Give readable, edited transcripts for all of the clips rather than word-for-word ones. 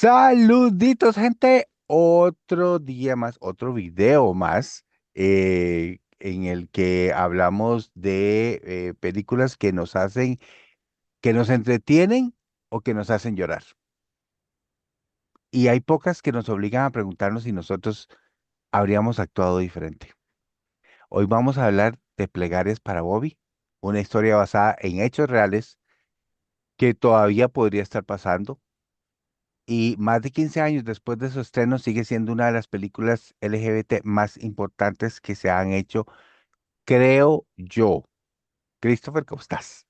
Saluditos, gente. Otro día más, otro video más en el que hablamos de películas que nos hacen, que nos entretienen o que nos hacen llorar. Y hay pocas que nos obligan a preguntarnos si nosotros habríamos actuado diferente. Hoy vamos a hablar de Plegarias para Bobby, una historia basada en hechos reales que todavía podría estar pasando. Y más de 15 años después de su estreno sigue siendo una de las películas LGBT más importantes que se han hecho, creo yo. Christopher, ¿cómo estás?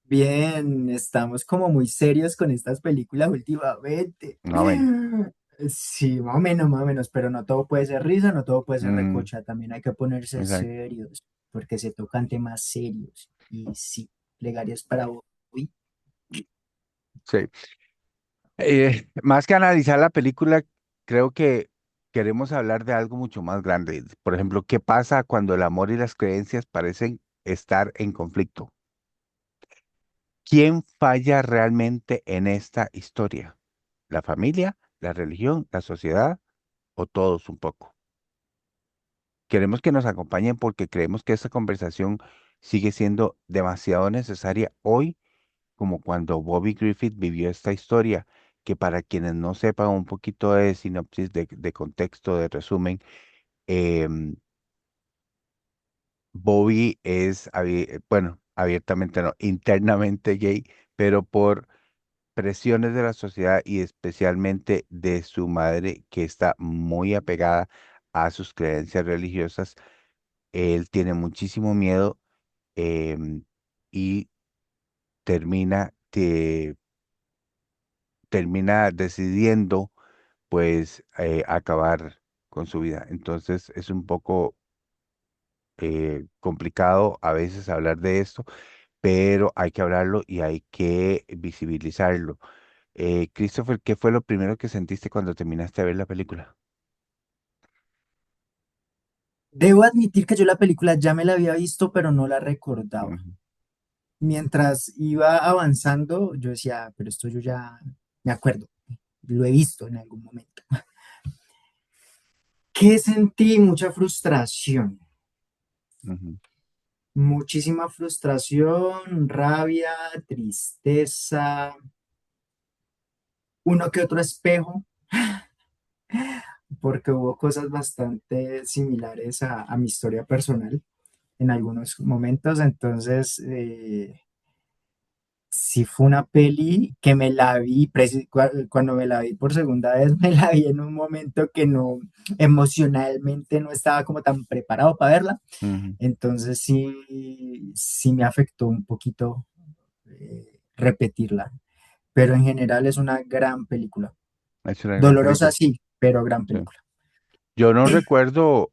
Bien, estamos como muy serios con estas películas últimamente. No, ven. Sí, más o menos, pero no todo puede ser risa, no todo puede ser Mm, recocha, también hay que ponerse exacto. serios, porque se tocan temas serios. Y sí, plegarias para hoy. Sí. Más que analizar la película, creo que queremos hablar de algo mucho más grande. Por ejemplo, ¿qué pasa cuando el amor y las creencias parecen estar en conflicto? ¿Quién falla realmente en esta historia? ¿La familia, la religión, la sociedad o todos un poco? Queremos que nos acompañen porque creemos que esta conversación sigue siendo demasiado necesaria hoy, como cuando Bobby Griffith vivió esta historia, que para quienes no sepan un poquito de sinopsis, de contexto, de resumen, em, Bobby es, bueno, abiertamente no, internamente gay, pero por presiones de la sociedad y especialmente de su madre, que está muy apegada a sus creencias religiosas, él tiene muchísimo miedo em, y termina, termina decidiendo pues acabar con su vida. Entonces es un poco complicado a veces hablar de esto, pero hay que hablarlo y hay que visibilizarlo. Christopher, ¿qué fue lo primero que sentiste cuando terminaste de ver la película? Debo admitir que yo la película ya me la había visto, pero no la recordaba. Ujú. Mientras iba avanzando, yo decía, pero esto yo ya me acuerdo, lo he visto en algún momento. ¿Qué sentí? Mucha frustración. Ujú. Muchísima frustración, rabia, tristeza, uno que otro espejo, porque hubo cosas bastante similares a mi historia personal en algunos momentos. Entonces, sí fue una peli que me la vi, cuando me la vi por segunda vez, me la vi en un momento que no, emocionalmente no estaba como tan preparado para verla. Ujú. Entonces, sí me afectó un poquito repetirla. Pero en general es una gran película. Es una gran Dolorosa película. sí, pero gran Sí. película. Yo no recuerdo,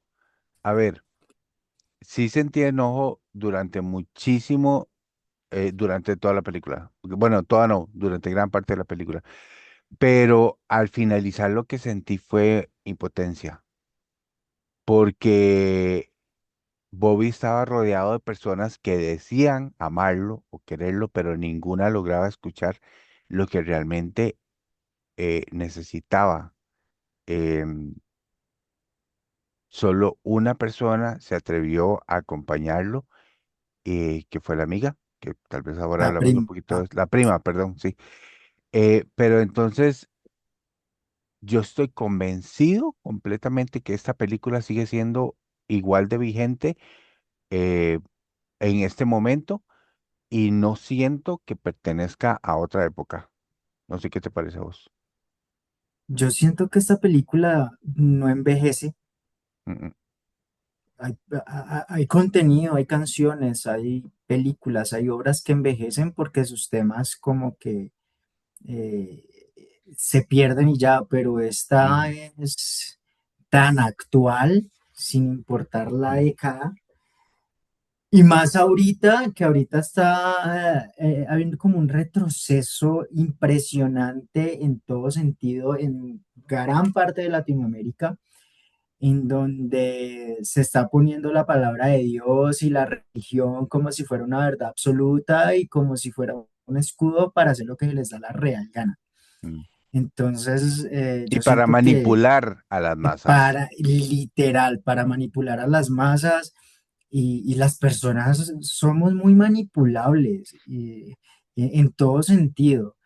a ver, sí sentí enojo durante muchísimo, durante toda la película. Bueno, toda no, durante gran parte de la película. Pero al finalizar lo que sentí fue impotencia, porque Bobby estaba rodeado de personas que decían amarlo o quererlo, pero ninguna lograba escuchar lo que realmente necesitaba. Em, Solo una persona se atrevió a acompañarlo, que fue la amiga, que tal vez ahora La hablamos un prima. poquito de la prima, perdón, sí. Pero entonces yo estoy convencido completamente que esta película sigue siendo igual de vigente eh, en este momento y no siento que pertenezca a otra época. No sé qué te parece a vos. Yo siento que esta película no envejece. Mm, mm, Hay contenido, hay canciones, hay películas, hay obras que envejecen porque sus temas como que eh, se pierden y ya, pero esta ujú, es tan actual, sin importar la mm, década. Y más ahorita, que ahorita está habiendo como un retroceso impresionante en todo sentido en gran parte de Latinoamérica, en donde se está poniendo la palabra de Dios y la religión como si fuera una verdad absoluta y como si fuera un escudo para hacer lo que les da la real gana. mm. Entonces, Y yo para siento que manipular a las masas. para, literal, para manipular a las masas y las personas somos muy manipulables en todo sentido.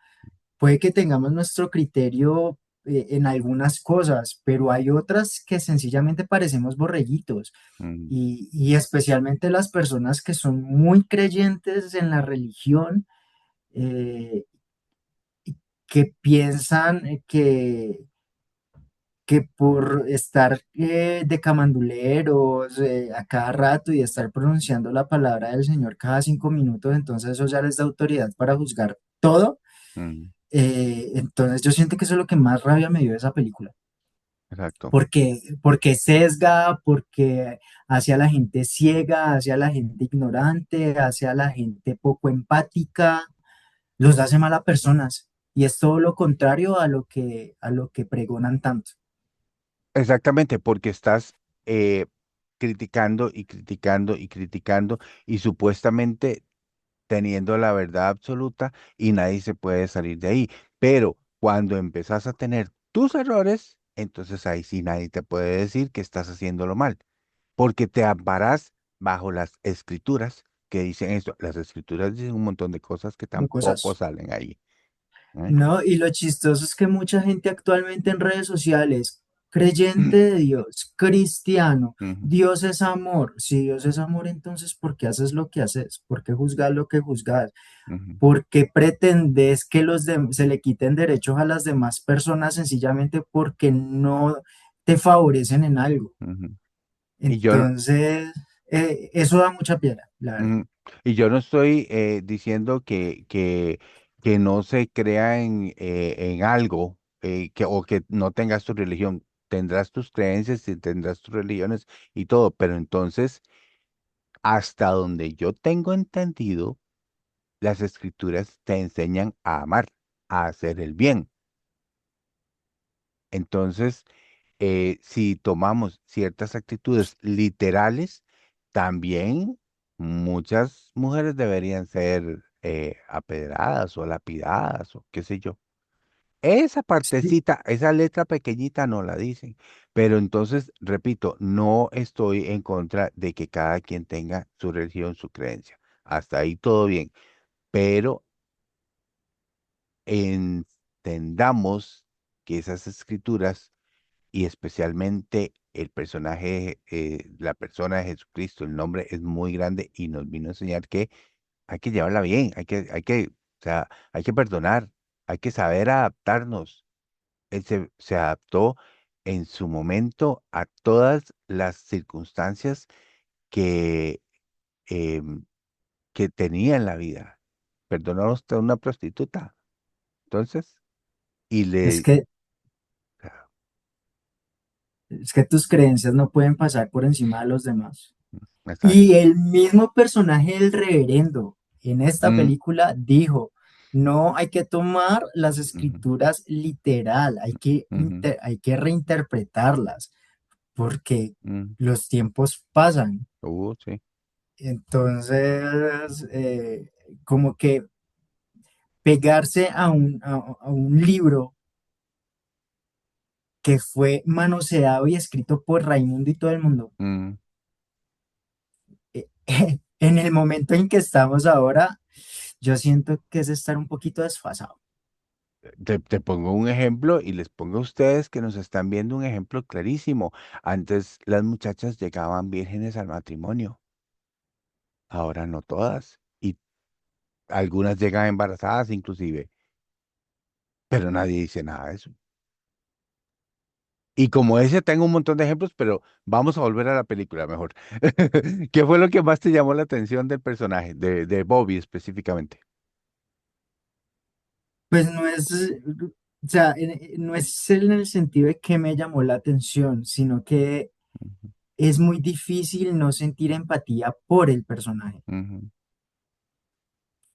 Puede que tengamos nuestro criterio en algunas cosas, pero hay otras que sencillamente parecemos borreguitos. Mm, Y especialmente las personas que son muy creyentes en la religión, eh, que piensan que por estar de camanduleros a cada rato y estar pronunciando la palabra del Señor cada 5 minutos, entonces eso ya les da autoridad para juzgar todo. mm, Entonces yo siento que eso es lo que más rabia me dio de esa película. exacto. Porque sesga, porque hacia la gente ciega, hacia la gente ignorante, hacia la gente poco empática, los hace mala personas. Y es todo lo contrario a lo que pregonan tanto. Exactamente, porque estás criticando y criticando y criticando y supuestamente teniendo la verdad absoluta y nadie se puede salir de ahí. Pero cuando empezás a tener tus errores, entonces ahí sí nadie te puede decir que estás haciéndolo mal, porque te amparás bajo las escrituras que dicen esto. Las escrituras dicen un montón de cosas que tampoco Cosas. salen ahí. ¿Eh? No, y lo chistoso es que mucha gente actualmente en redes sociales, creyente de Dios, cristiano, Ujú, Dios es amor. Si Dios es amor, entonces ¿por qué haces lo que haces? ¿Por qué juzgas lo que juzgas? ujú, ¿Por qué pretendes que se le quiten derechos a las demás personas sencillamente porque no te favorecen en algo? ujú. Y yo, Entonces, eso da mucha piedra, la verdad. ujú. Y yo no estoy diciendo que no se crea en algo o que no tengas tu religión. Tendrás tus creencias y tendrás tus religiones y todo, pero entonces, hasta donde yo tengo entendido, las escrituras te enseñan a amar, a hacer el bien. Entonces, si tomamos ciertas actitudes literales, también muchas mujeres deberían ser apedreadas o lapidadas o qué sé yo. Esa Sí, partecita, esa letra pequeñita no la dicen, pero entonces, repito, no estoy en contra de que cada quien tenga su religión, su creencia. Hasta ahí todo bien, pero entendamos que esas escrituras y especialmente el personaje, la persona de Jesucristo, el nombre es muy grande y nos vino a enseñar que hay que llevarla bien, o sea, hay que perdonar, hay que saber adaptarnos. Él se adaptó en su momento a todas las circunstancias que, em, que tenía en la vida. Perdonó a usted a una prostituta, entonces, y es le... que, es que tus creencias no pueden pasar por encima de los demás. Y Exacto. el mismo personaje del reverendo en esta Mm, película dijo, no hay que tomar las ujú, escrituras literal, ujú, hay que reinterpretarlas, porque mm. los tiempos pasan. Sí. Entonces, como que pegarse a un libro que fue manoseado y escrito por Raimundo y todo el mundo, Mm. eh, en el momento en que estamos ahora, yo siento que es estar un poquito desfasado. Te pongo un ejemplo y les pongo a ustedes que nos están viendo un ejemplo clarísimo. Antes las muchachas llegaban vírgenes al matrimonio, ahora no todas. Y algunas llegan embarazadas inclusive, pero nadie dice nada de eso. Y como ese tengo un montón de ejemplos, pero vamos a volver a la película mejor. ¿Qué fue lo que más te llamó la atención del personaje, de Bobby específicamente? Pues no es, o sea, no es en el sentido de que me llamó la atención, sino que Ujú, es muy difícil no sentir empatía por el personaje, ujú,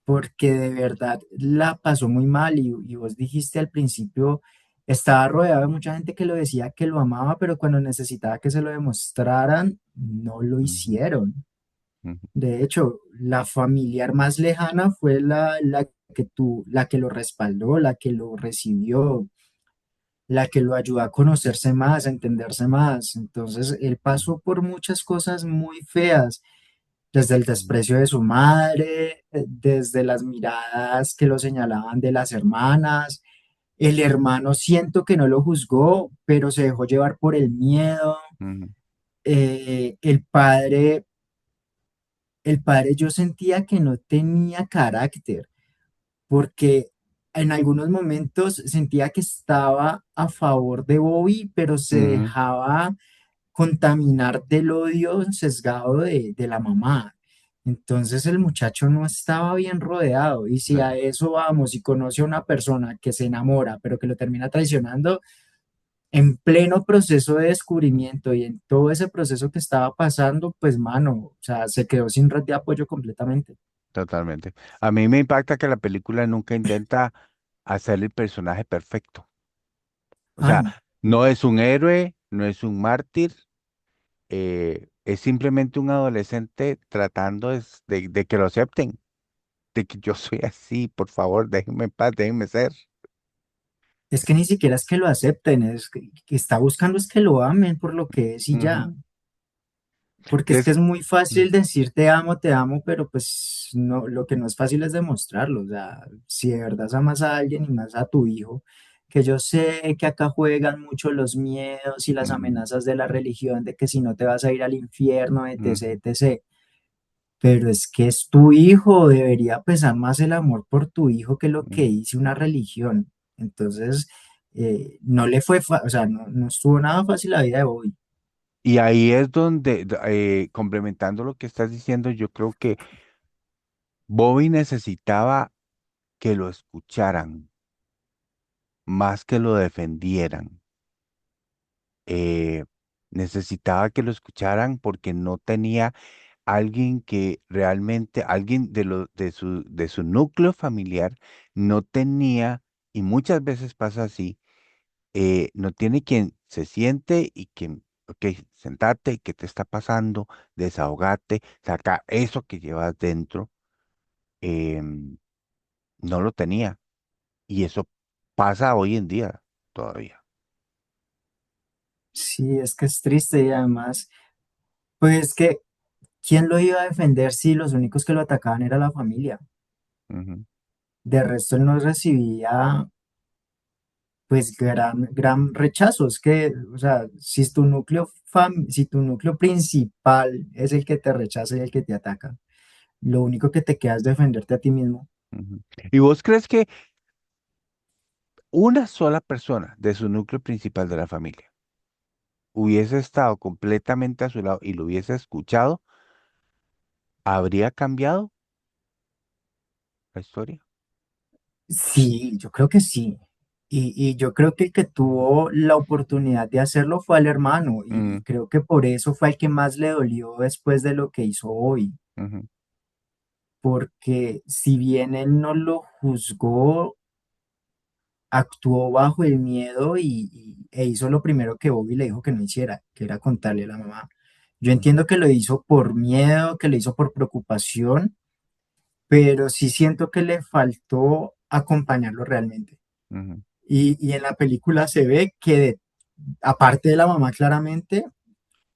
porque de verdad la pasó muy mal y vos dijiste al principio, estaba rodeado de mucha gente que lo decía que lo amaba, pero cuando necesitaba que se lo demostraran, no lo ujú, hicieron. ujú, De hecho, la familiar más lejana fue la la que lo respaldó, la que lo recibió, la que lo ayudó a conocerse más, a entenderse más. Entonces, él ujú, pasó por muchas cosas muy feas, desde el ujú, desprecio de su madre, desde las miradas que lo señalaban de las hermanas. El hermano siento que no lo juzgó, pero se dejó llevar por el miedo. ujú, El padre yo sentía que no tenía carácter, porque en algunos momentos sentía que estaba a favor de Bobby, pero se ujú, dejaba contaminar del odio sesgado de la mamá. Entonces el muchacho no estaba bien rodeado. Y si a no, eso vamos y conoce a una persona que se enamora, pero que lo termina traicionando, en pleno proceso de descubrimiento y en todo ese proceso que estaba pasando, pues mano, o sea, se quedó sin red de apoyo completamente. totalmente. A mí me impacta que la película nunca intenta hacer el personaje perfecto. O Ah, sea, no. no es un héroe, no es un mártir, es simplemente un adolescente tratando de que lo acepten, de que yo soy así, por favor, déjenme en paz, déjenme ser. Es que ni siquiera es que lo acepten, que está buscando es que lo amen por lo que es y ya. Ujú. Porque es que Des- es muy mm, fácil decir te amo, pero pues no, lo que no es fácil es demostrarlo. O sea, si de verdad amas a alguien y más a tu hijo, que yo sé que acá juegan mucho los miedos y las mm, amenazas de la religión, de que si no te vas a ir al infierno, ujú, etc, etc. Pero es que es tu hijo, debería pesar más el amor por tu hijo que lo que mm. dice una religión. Entonces, no le fue, o sea, no estuvo nada fácil la vida de Bobby. Y ahí es donde, complementando lo que estás diciendo, yo creo que Bobby necesitaba que lo escucharan más que lo defendieran. Eh, Necesitaba que lo escucharan porque no tenía alguien que realmente, alguien de su núcleo familiar, no tenía, y muchas veces pasa así, no tiene quien se siente y quien, ok, sentate, ¿qué te está pasando? Desahogate, saca eso que llevas dentro. em, no lo tenía. Y eso pasa hoy en día todavía. Sí, es que es triste y además, pues es que, ¿quién lo iba a defender si los únicos que lo atacaban era la familia? Ujú, De resto, él no recibía, pues, gran rechazo. Es que, o sea, si tu núcleo principal es el que te rechaza y el que te ataca, lo único que te queda es defenderte a ti mismo. ujú. ¿Y vos crees que una sola persona de su núcleo principal de la familia hubiese estado completamente a su lado y lo hubiese escuchado, habría cambiado la historia? Sí, yo creo que sí. Y yo creo que el que tuvo la oportunidad de hacerlo fue el hermano, y Mm, creo que por eso fue el que más le dolió después de lo que hizo hoy, ujú, porque si bien él no lo juzgó, actuó bajo el miedo e hizo lo primero que Bobby le dijo que no hiciera, que era contarle a la mamá. Yo ujú, entiendo que lo hizo por miedo, que lo hizo por preocupación, pero sí siento que le faltó acompañarlo realmente. ujú. Y en la película se ve que, aparte de la mamá, claramente,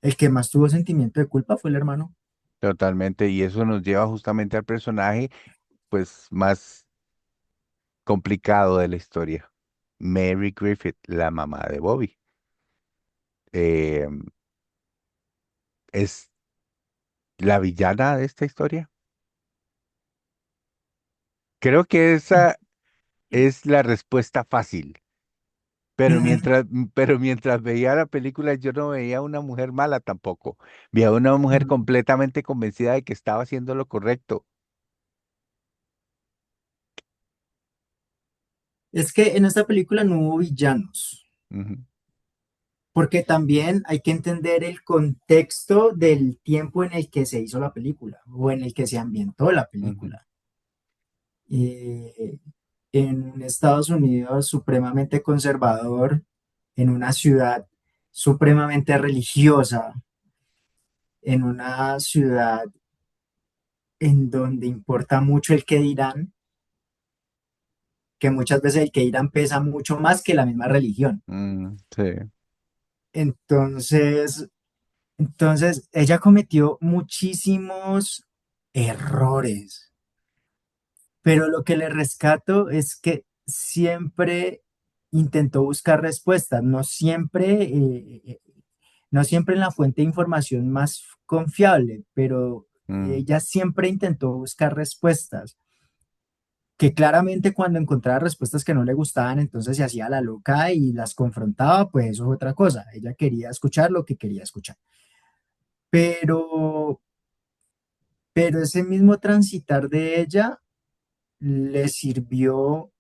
el que más tuvo sentimiento de culpa fue el hermano. Totalmente. Y eso nos lleva justamente al personaje, pues, más complicado de la historia. Mary Griffith, la mamá de Bobby. Eh, es la villana de esta historia. Creo que esa es la respuesta fácil. Pero mientras veía la película, yo no veía una mujer mala tampoco. Veía una mujer completamente convencida de que estaba haciendo lo correcto. Es que en esta película no hubo villanos, Ujú, porque también hay que entender el contexto del tiempo en el que se hizo la película o en el que se ambientó la ujú, película. Eh, en un Estados Unidos supremamente conservador, en una ciudad supremamente religiosa, en una ciudad en donde importa mucho el que dirán, que muchas veces el que irán pesa mucho más que la misma religión. Sí. Entonces, entonces ella cometió muchísimos errores, pero lo que le rescato es que siempre intentó buscar respuestas, no siempre en la fuente de información más confiable, pero Mm, ella siempre intentó buscar respuestas, que claramente cuando encontraba respuestas que no le gustaban, entonces se hacía la loca y las confrontaba, pues eso es otra cosa. Ella quería escuchar lo que quería escuchar. Pero, pero ese mismo transitar de ella le sirvió,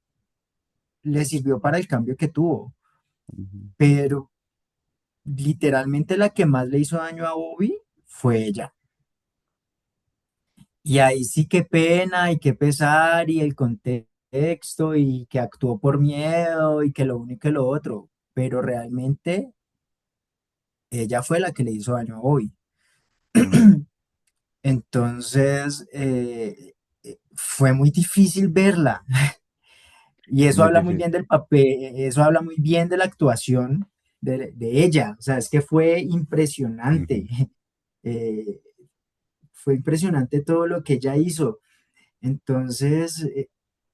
le sirvió para el cambio que tuvo. ujú, Pero literalmente la que más le hizo daño a Bobby fue ella. Y ahí sí qué pena y qué pesar y el contexto y que actuó por miedo y que lo uno y que lo otro, pero realmente ella fue la que le hizo daño a Bobby. mm. Entonces, fue muy difícil verla y eso Muy habla muy difícil. bien del papel, eso habla muy bien de la actuación de ella. O sea, es que fue impresionante. Ujú, Eh, Fue impresionante todo lo que ella hizo. Entonces,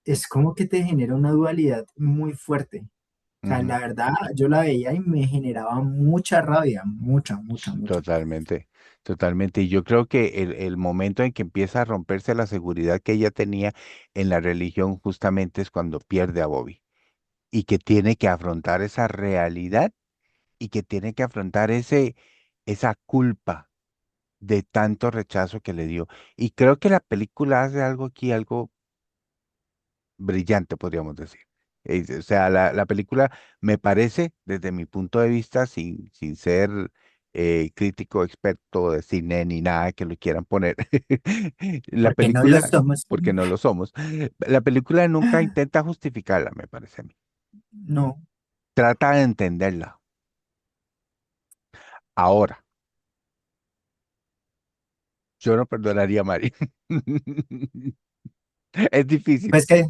es como que te genera una dualidad muy fuerte. O sea, ujú. la verdad, yo la veía y me generaba mucha rabia, mucha, mucha, mucha. Totalmente, totalmente. Y yo creo que el momento en que empieza a romperse la seguridad que ella tenía en la religión justamente es cuando pierde a Bobby y que tiene que afrontar esa realidad y que tiene que afrontar esa culpa de tanto rechazo que le dio. Y creo que la película hace algo aquí, algo brillante, podríamos decir. O sea, la película me parece, desde mi punto de vista, sin ser crítico experto de cine ni nada que lo quieran poner, la Porque no lo película, somos. porque no lo somos, la película nunca intenta justificarla, me parece a mí. No, Trata de entenderla. Ahora, yo no perdonaría a Mari. Es difícil, pues que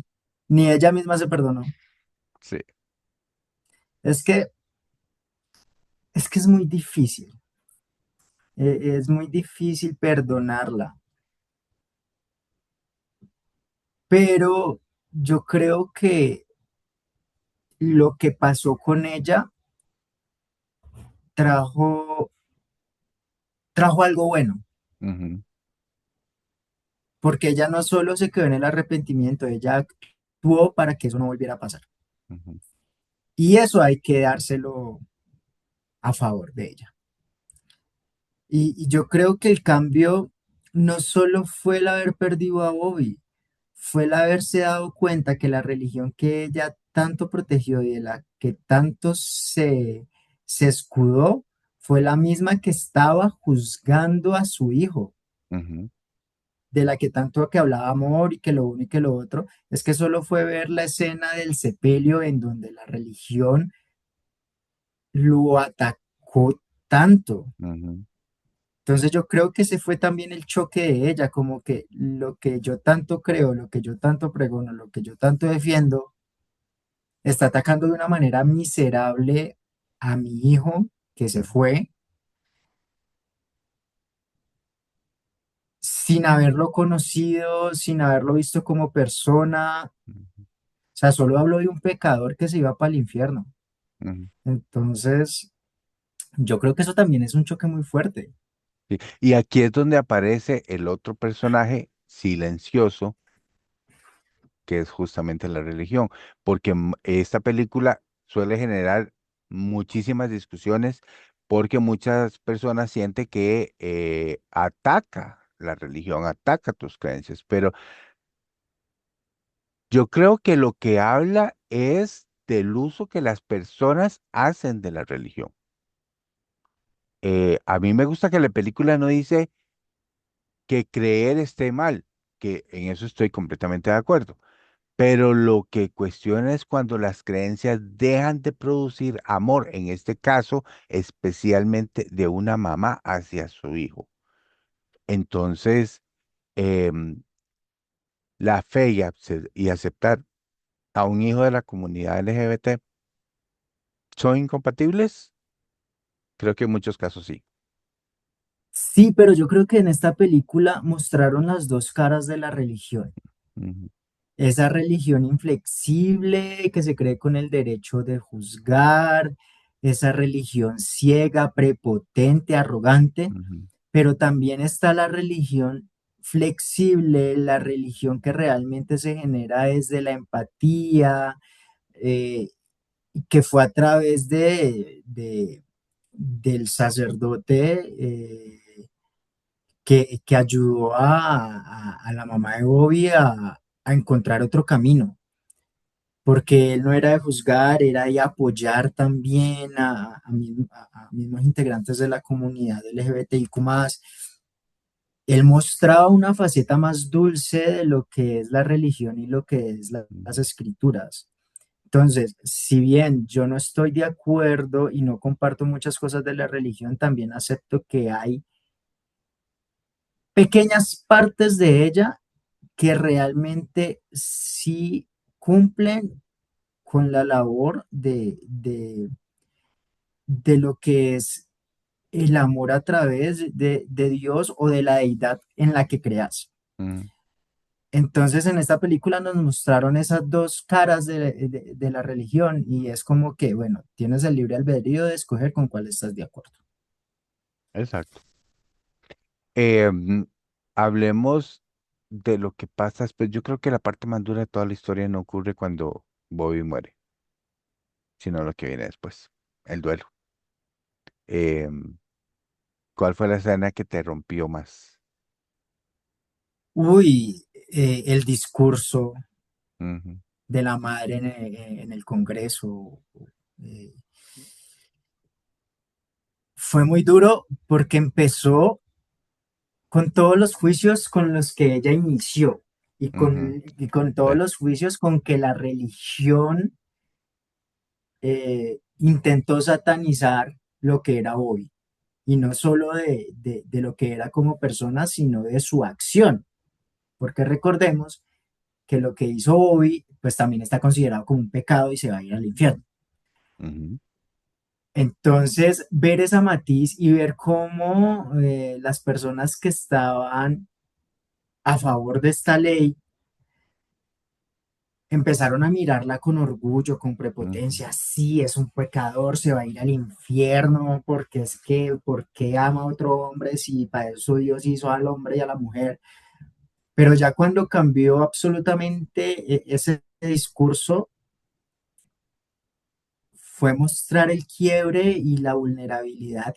ni ella misma se perdonó. sí. Es que, es que es muy difícil. Es muy difícil perdonarla. Pero yo creo que lo que pasó con ella trajo, trajo algo bueno. Ujú, Porque ella no solo se quedó en el arrepentimiento, ella actuó para que eso no volviera a pasar. ujú, Y eso hay que dárselo a favor de ella. Y yo creo que el cambio no solo fue el haber perdido a Bobby, fue el haberse dado cuenta que la religión que ella tanto protegió y de la que tanto se escudó, fue la misma que estaba juzgando a su hijo, ujú, de la que tanto que hablaba amor y que lo uno y que lo otro. Es que solo fue ver la escena del sepelio en donde la religión lo atacó tanto. ujú, Entonces yo creo que ese fue también el choque de ella, como que lo que yo tanto creo, lo que yo tanto pregono, lo que yo tanto defiendo, está atacando de una manera miserable a mi hijo que se fue sin haberlo conocido, sin haberlo visto como persona. ujú, O sea, solo hablo de un pecador que se iba para el infierno. ujú. Entonces, yo creo que eso también es un choque muy fuerte. Sí, y aquí es donde aparece el otro personaje silencioso, que es justamente la religión, porque esta película suele generar muchísimas discusiones porque muchas personas sienten que ataca la religión, ataca tus creencias, pero yo creo que lo que habla es del uso que las personas hacen de la religión. A mí me gusta que la película no dice que creer esté mal, que en eso estoy completamente de acuerdo. Pero lo que cuestiona es cuando las creencias dejan de producir amor, en este caso, especialmente de una mamá hacia su hijo. Entonces, em, la fe y aceptar a un hijo de la comunidad LGBT, ¿son incompatibles? Creo que en muchos casos sí. Sí, pero yo creo que en esta película mostraron las dos caras de la religión. Ujú, Esa religión inflexible que se cree con el derecho de juzgar, esa religión ciega, prepotente, arrogante, ujú, pero también está la religión flexible, la religión que realmente se genera desde la empatía, eh, y que fue a través del sacerdote que ayudó a la mamá de Bobby a encontrar otro camino, porque él no era de juzgar, era de apoyar también a mismos integrantes de la comunidad LGBTIQ+. Él mostraba una faceta más dulce de lo que es la religión y lo que es las ujú, escrituras. Entonces, si bien yo no estoy de acuerdo y no comparto muchas cosas de la religión, también acepto que hay pequeñas partes de ella que realmente sí cumplen con la labor de lo que es el amor a través de Dios o de la deidad en la que creas. ujú. Entonces, en esta película nos mostraron esas dos caras de la religión y es como que, bueno, tienes el libre albedrío de escoger con cuál estás de acuerdo. Exacto. Em, Hablemos de lo que pasa después. Yo creo que la parte más dura de toda la historia no ocurre cuando Bobby muere, sino lo que viene después, el duelo. Em, ¿Cuál fue la escena que te rompió más? Uy, el discurso Ujú, de la madre en el Congreso eh, fue muy duro porque empezó con todos los juicios con los que ella inició ujú, y con todos sí, los juicios con que la religión intentó satanizar lo que era Bobby. Y no solo de lo que era como persona, sino de su acción. Porque recordemos que lo que hizo Bobby, pues también está considerado como un pecado y se va a ir al infierno. ujú, Entonces, ver esa matiz y ver cómo las personas que estaban a favor de esta ley empezaron a mirarla con orgullo, con ujú, prepotencia. Sí, es un pecador, se va a ir al infierno, porque es que, ¿por qué ama a otro hombre si para eso Dios hizo al hombre y a la mujer? Pero ya cuando cambió absolutamente ese discurso, fue mostrar el quiebre y la vulnerabilidad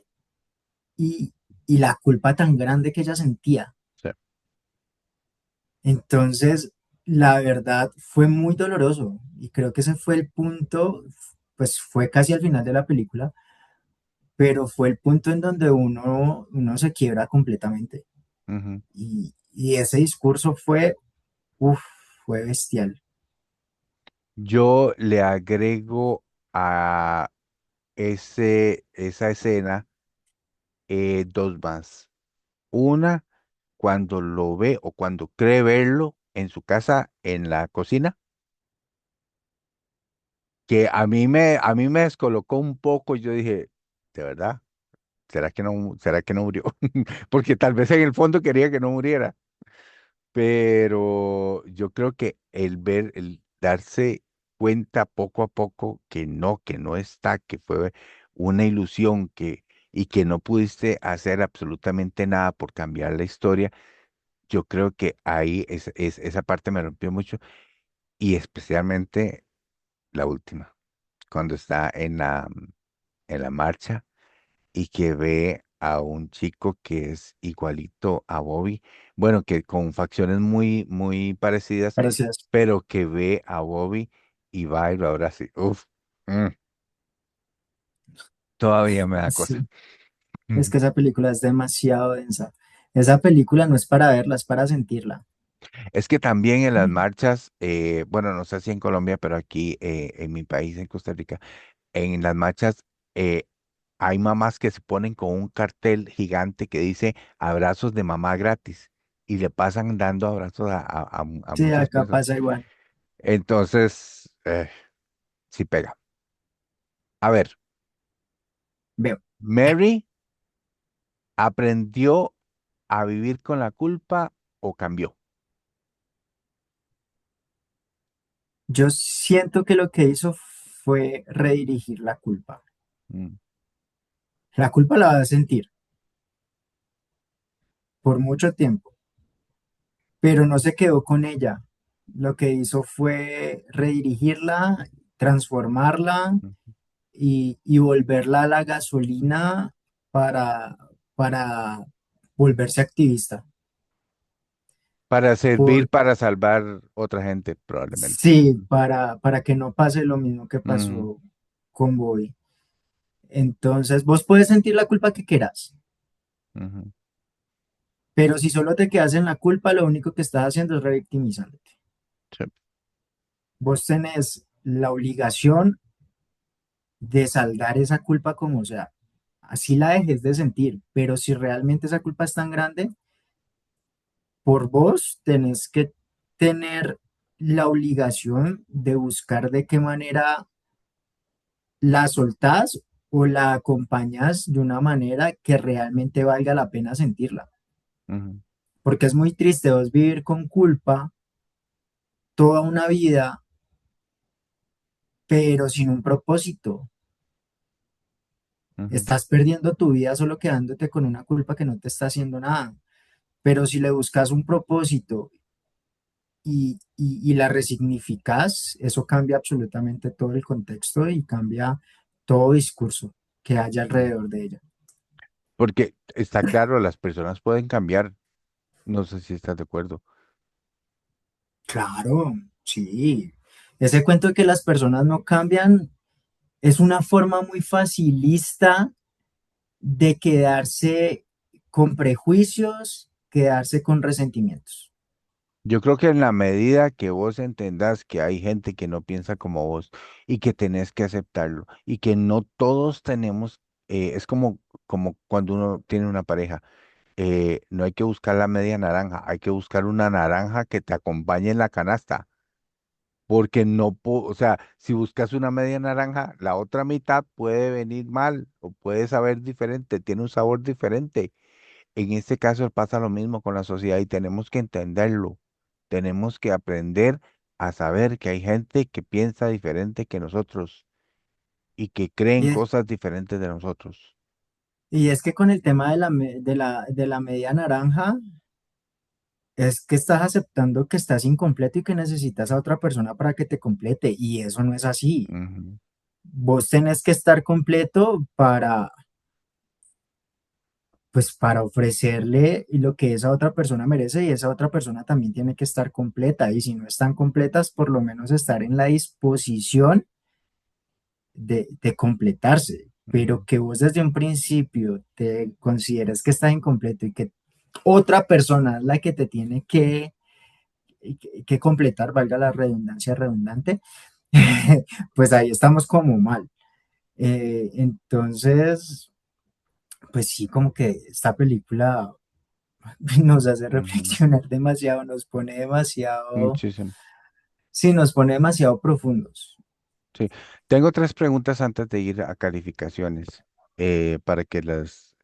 y, y la culpa tan grande que ella sentía. sí, Entonces, la verdad fue muy doloroso y creo que ese fue el punto, pues fue casi al final de la película, pero fue el punto en donde uno se quiebra completamente. ujú. Y ese discurso fue, uff, fue bestial. Yo le agrego a esa escena dos más. Una, cuando lo ve o cuando cree verlo en su casa en la cocina, que a mí me descolocó un poco. Yo dije, ¿de verdad? Será que no murió? Porque tal vez en el fondo quería que no muriera. Pero yo creo que el darse cuenta poco a poco que no está, que fue una ilusión y que no pudiste hacer absolutamente nada por cambiar la historia, yo creo que ahí esa parte me rompió mucho y especialmente la última, cuando está en la marcha y que ve a un chico que es igualito a Bobby, bueno, que con facciones muy, muy parecidas, Gracias. pero que ve a Bobby y va y lo abraza. Uf, mm, todavía me da cosa. Sí, es Ujú. que esa película es demasiado densa. Esa película no es para verla, es para sentirla. Es que también en las marchas, bueno, no sé si en Colombia, pero aquí en mi país, en Costa Rica, en las marchas eh, hay mamás que se ponen con un cartel gigante que dice abrazos de mamá gratis y le pasan dando abrazos a Sí, muchas acá personas. pasa igual. Entonces, eh, sí pega. A ver, Veo, Mary aprendió a vivir con la culpa o cambió. yo siento que lo que hizo fue redirigir la culpa. Mm, La culpa la va a sentir por mucho tiempo, pero no se quedó con ella. Lo que hizo fue redirigirla, transformarla mm. y volverla a la gasolina para, para volverse activista. Para servir, Por, para salvar otra gente, probablemente. sí, para que no pase lo mismo que Ujú, pasó con Bobby. Entonces, vos puedes sentir la culpa que quieras, ujú, pero si solo te quedas en la culpa, lo único que estás haciendo es revictimizándote. sí, Vos tenés la obligación de saldar esa culpa como sea. Así la dejes de sentir, pero si realmente esa culpa es tan grande, por vos tenés que tener la obligación de buscar de qué manera la soltás o la acompañas de una manera que realmente valga la pena sentirla. ujú, Porque es muy triste vos vivir con culpa toda una vida, pero sin un propósito. ujú, Estás perdiendo tu vida solo quedándote con una culpa que no te está haciendo nada. Pero si le buscas un propósito y la resignificas, eso cambia absolutamente todo el contexto y cambia todo discurso que haya ujú. alrededor de ella. Porque está claro, las personas pueden cambiar. No sé si estás de acuerdo. Claro, sí. Ese cuento de que las personas no cambian es una forma muy facilista de quedarse con prejuicios, quedarse con resentimientos. Yo creo que en la medida que vos entendás que hay gente que no piensa como vos y que tenés que aceptarlo y que no todos tenemos, es como cuando uno tiene una pareja, no hay que buscar la media naranja, hay que buscar una naranja que te acompañe en la canasta, porque no, o sea, si buscas una media naranja, la otra mitad puede venir mal o puede saber diferente, tiene un sabor diferente. En este caso pasa lo mismo con la sociedad y tenemos que entenderlo. Tenemos que aprender a saber que hay gente que piensa diferente que nosotros y que creen Y es, cosas diferentes de nosotros. y es que con el tema de la media naranja, es que estás aceptando que estás incompleto y que necesitas a otra persona para que te complete. Y eso no es así. Ujú, Vos tenés que estar completo pues para ofrecerle lo que esa otra persona merece y esa otra persona también tiene que estar completa. Y si no están completas, por lo menos estar en la disposición de completarse. ujú, Pero que vos desde un principio te consideres que estás incompleto y que otra persona es la que te tiene que completar, valga la redundancia redundante, pues ahí estamos como mal. Entonces, pues sí, como que esta película nos hace ujú. reflexionar demasiado, nos pone demasiado, Muchísimo. sí, nos pone demasiado profundos. Sí. Tengo tres preguntas antes de ir a calificaciones para que las,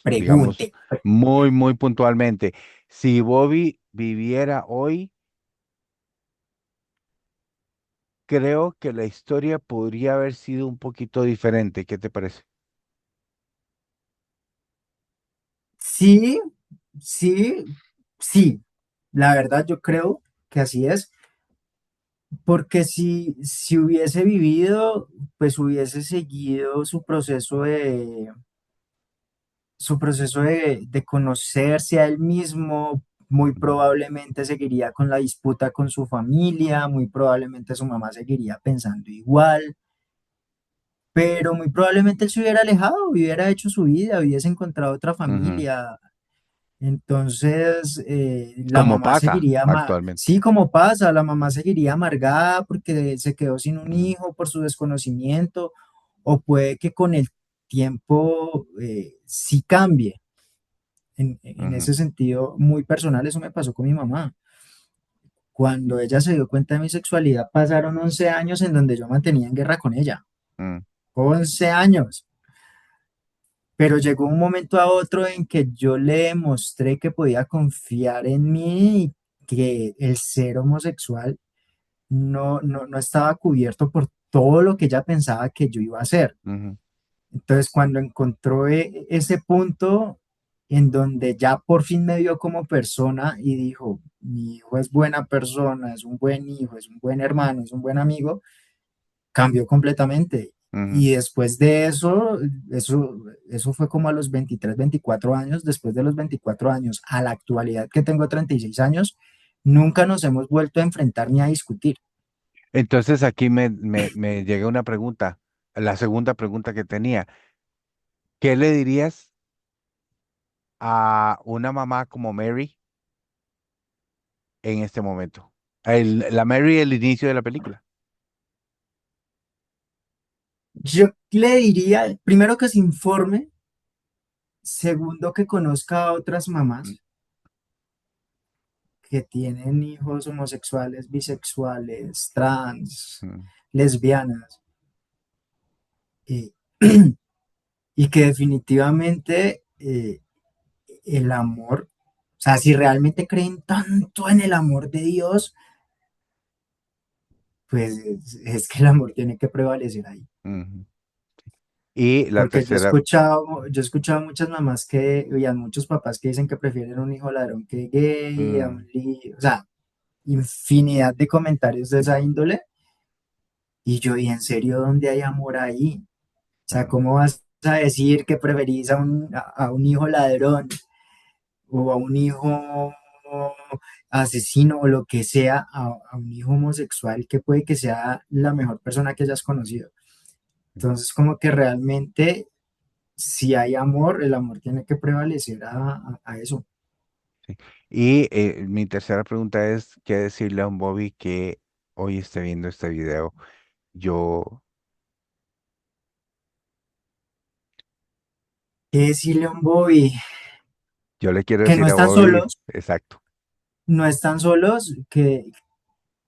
digamos, Pregunte. muy, muy puntualmente. Si Bobby viviera hoy, creo que la historia podría haber sido un poquito diferente. ¿Qué te parece? Sí, sí, sí, la verdad yo creo que así es, porque si hubiese vivido, pues hubiese seguido su proceso de conocerse a él mismo, muy Ujú, probablemente seguiría con la disputa con su familia, muy probablemente su mamá seguiría pensando igual, pero muy probablemente él se hubiera alejado, hubiera hecho su vida, hubiese encontrado otra ujú. familia. Entonces, la Como mamá pasa seguiría, actualmente. sí, como pasa, la mamá seguiría amargada porque se quedó sin un Ujú, hijo por su desconocimiento, o puede que con el tiempo sí cambie. En ujú, ese sentido muy personal, eso me pasó con mi mamá. Cuando ella se dio cuenta de mi sexualidad, pasaron 11 años en donde yo mantenía en guerra con ella. mm, 11 años. Pero llegó un momento a otro en que yo le demostré que podía confiar en mí y que el ser homosexual no estaba cubierto por todo lo que ella pensaba que yo iba a hacer. ujú, Entonces, cuando encontró ese punto en donde ya por fin me vio como persona y dijo, mi hijo es buena persona, es un buen hijo, es un buen hermano, es un buen amigo, cambió completamente. ujú. Y después de eso fue como a los 23 24 años. Después de los 24 años, a la actualidad que tengo 36 años, nunca nos hemos vuelto a enfrentar ni a discutir. Entonces aquí me llega una pregunta, la segunda pregunta que tenía. ¿Qué le dirías a una mamá como Mary en este momento? La Mary, el inicio de la película. Yo le diría, primero que se informe, segundo que conozca a otras Mm, mamás que tienen hijos homosexuales, bisexuales, trans, mm, lesbianas, eh, y que definitivamente el amor, o sea, si realmente creen tanto en el amor de Dios, pues es que el amor tiene que prevalecer ahí. ujú. Y la Porque tercera, yo he escuchado muchas mamás y a muchos papás que dicen que prefieren un hijo ladrón que gay, mm, o sea, infinidad de comentarios de esa índole. Y en serio, ¿dónde hay amor ahí? O sea, mm, ¿cómo vas a decir que preferís a un hijo ladrón o a un hijo asesino o lo que sea, a un hijo homosexual que puede que sea la mejor persona que hayas conocido? Entonces, como que realmente, si hay amor, el amor tiene que prevalecer a eso. sí. Y mi tercera pregunta es, ¿qué decirle a un Bobby que hoy esté viendo este video? Yo, ¿Qué decirle a un Bobby? yo le quiero Que no decir a están Bobby, solos, exacto. no están solos,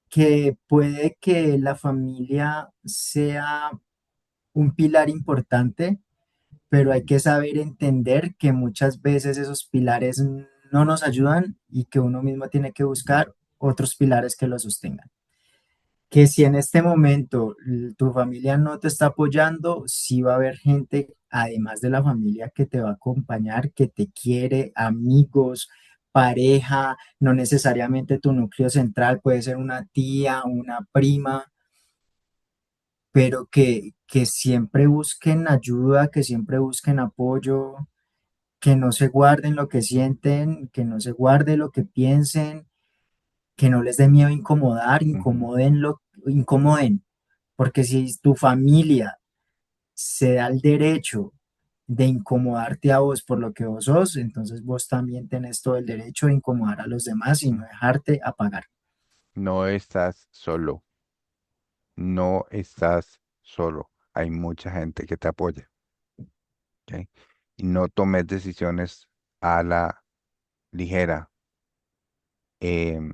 que puede que la familia sea un pilar importante, pero hay Mm, que saber entender que muchas veces esos pilares no nos ayudan y que uno mismo tiene que buscar otros pilares que lo sostengan. Que si en este momento tu familia no te está apoyando, sí va a haber gente, además de la familia, que te va a acompañar, que te quiere, amigos, pareja, no necesariamente tu núcleo central, puede ser una tía, una prima, pero que siempre busquen ayuda, que siempre busquen apoyo, que no se guarden lo que sienten, que no se guarde lo que piensen, que no les dé miedo incomodar, ujú, incomoden, porque si tu familia se da el derecho de incomodarte a vos por lo que vos sos, entonces vos también tenés todo el derecho de incomodar a los demás y no mm. dejarte apagar. No estás solo, no estás solo. Hay mucha gente que te apoya, ¿ok? Y no tomes decisiones a la ligera. Em,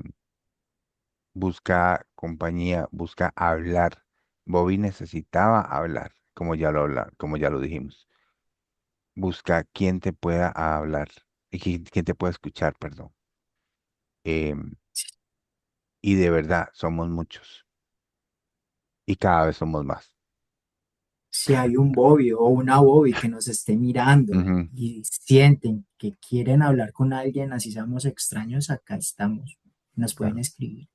Busca compañía, busca hablar. Bobby necesitaba hablar, como ya lo dijimos. Busca quien te pueda hablar y quien te pueda escuchar, perdón. Em, y de verdad, somos muchos y cada vez somos más. Si hay un Bobby o una Bobby que nos esté mirando Ujú, y sienten que quieren hablar con alguien, así seamos extraños, acá estamos. Nos pueden claro, escribir.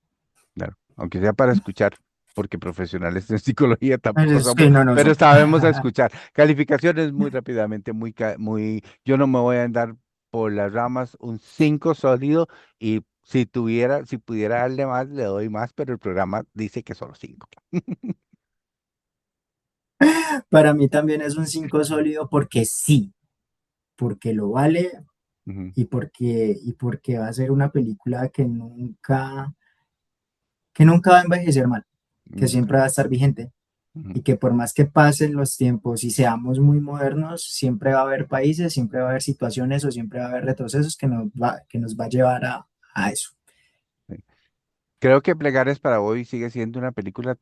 claro. Aunque sea para escuchar, porque profesionales en psicología tampoco Pero somos, sí, no, no pero somos. sabemos a escuchar. Calificaciones muy rápidamente, yo no me voy a andar por las ramas, un 5 sólido y si pudiera darle más, le doy más, pero el programa dice que solo 5. Para mí también es un 5 sólido porque sí, porque lo vale y porque va a ser una película que nunca va a envejecer mal, que siempre va a estar vigente y que por más que pasen los tiempos y seamos muy modernos, siempre va a haber países, siempre va a haber situaciones o siempre va a haber retrocesos que nos va a llevar a eso. Creo que Plegares para hoy sigue siendo una película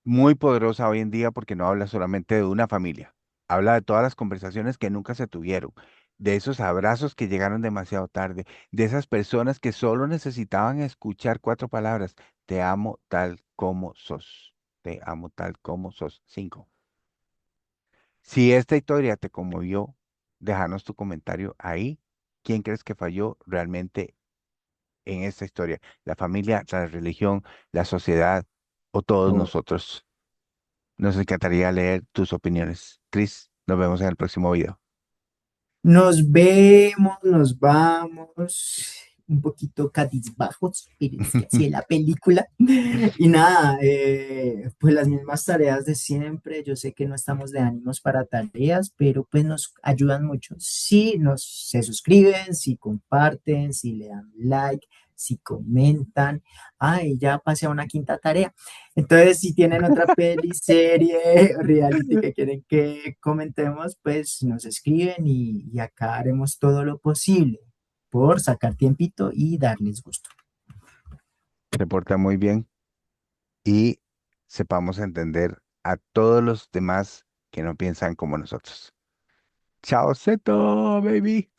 muy poderosa hoy en día porque no habla solamente de una familia, habla de todas las conversaciones que nunca se tuvieron, de esos abrazos que llegaron demasiado tarde, de esas personas que solo necesitaban escuchar cuatro palabras, te amo tal como sos, te amo tal como sos. Cinco. Si esta historia te conmovió, déjanos tu comentario ahí. ¿Quién crees que falló realmente en esta historia? ¿La familia, la religión, la sociedad o todos nosotros? Nos encantaría leer tus opiniones. Chris, nos vemos en el próximo video. Nos vemos, nos vamos, un poquito cabizbajos, pero es que así es la película. Y nada, pues las mismas tareas de siempre. Yo sé que no estamos de ánimos para tareas, pero pues nos ayudan mucho. Si se suscriben, si comparten, si le dan like, si comentan. Ay, ya pasé a una quinta tarea. Entonces, si tienen otra peli, serie, reality que quieren que comentemos, pues nos escriben y acá haremos todo lo posible por sacar tiempito y darles gusto. Se porta muy bien y sepamos entender a todos los demás que no piensan como nosotros. Chao, Seto, baby.